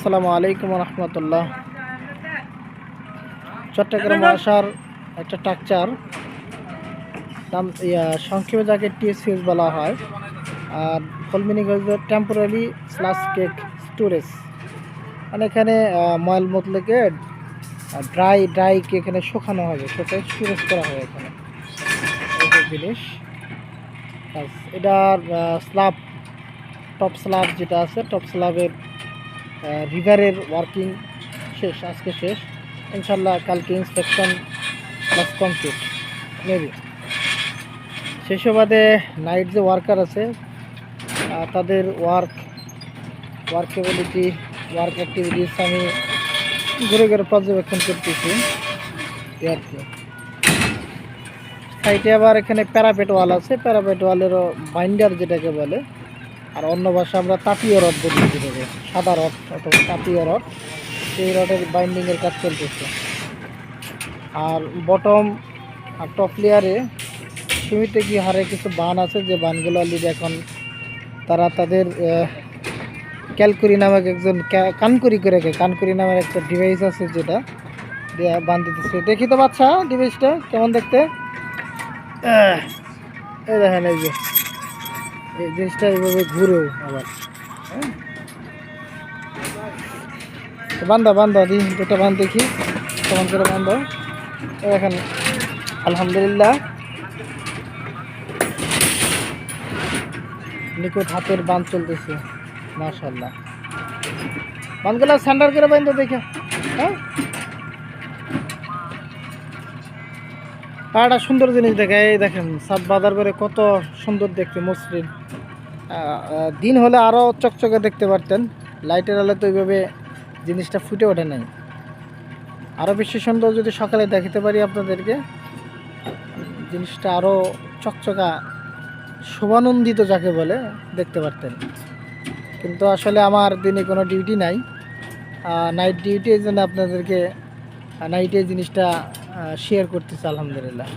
আসসালামু আলাইকুম রহমতুল্লাহ। চট্টগ্রাম আসার একটা স্ট্রাকচার নাম সংক্ষেপে যাকে টিএসসিএস বলা হয়, আর ফুল মিনিং হচ্ছে টেম্পোরারি স্ল্যাশ কেক স্টোরেজ। মানে এখানে ময়ল মতলেকে ড্রাই কেক এখানে শুকানো হবে, শুকিয়ে স্টোরেজ করা হবে এখানে এই যে জিনিস। এটার স্ল্যাব, টপ স্ল্যাব যেটা আছে, টপ স্ল্যাবের রিভারের ওয়ার্কিং শেষ, আজকে শেষ। ইনশাল্লাহ কালকে ইন্সপেকশন প্লাস কমপ্লিট মেবি। সেই সুবাদে নাইট যে ওয়ার্কার আছে তাদের ওয়ার্কেবিলিটি, ওয়ার্ক অ্যাক্টিভিটিস আমি ঘুরে ঘুরে পর্যবেক্ষণ করতেছি আর কি। সাইডে আবার এখানে প্যারাপেট ওয়াল আছে, প্যারাপেট ওয়ালেরও বাইন্ডার যেটাকে বলে, আর অন্য ভাষা আমরা তাপীয় রড বলি, যেটাকে সাদা রড অথবা তাপীয় রড, সেই রডের বাইন্ডিংয়ের কাজ চলতেছে। আর বটম আর টপ লেয়ারে সীমিত কি হারে কিছু বান আছে, যে বানগুলো অলরেডি এখন তারা তাদের ক্যালকুরি নামক একজন কানকুরি নামের একটা ডিভাইস আছে, যেটা দিয়ে বান দিতেছে। দেখি তো বাচ্চা ডিভাইসটা কেমন দেখতে। এই দেখেন, এই যে এই জিনিসটা এইভাবে ঘুরেও আবার বান্ধা দিই, দুটো বান দেখি কেমন করে বান্ধব। দেখেন আলহামদুলিল্লাহ নিখুঁত হাতের বান চলতেছে, মাশাআল্লাহ। বানগুলো স্যান্ডার করে বান্ধব দেখে। হ্যাঁ, আর একটা সুন্দর জিনিস দেখে, এই দেখেন সাত বাজার করে কত সুন্দর দেখতে, মসৃণ। দিন হলে আরও চকচকে দেখতে পারতেন, লাইটের আলো তো এইভাবে জিনিসটা ফুটে ওঠে নাই। আরও বেশি সুন্দর যদি সকালে দেখাতে পারি আপনাদেরকে, জিনিসটা আরও চকচকা শোভানন্দিত যাকে বলে দেখতে পারতেন। কিন্তু আসলে আমার দিনে কোনো ডিউটি নাই, নাইট ডিউটি, এই জন্য আপনাদেরকে নাইটে জিনিসটা শেয়ার করতেছে। আলহামদুলিল্লাহ।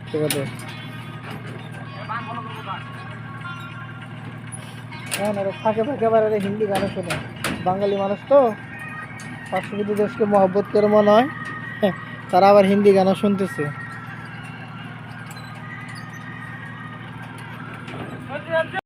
ঠিক আছে, হ্যাঁ, ফাঁকে ফাঁকে আবার হিন্দি গানও শোনে। বাঙালি মানুষ তো পার্শ্ববর্তী দেশকে মহব্বত করে মনে হয়, তারা আবার হিন্দি গানও শুনতেছে।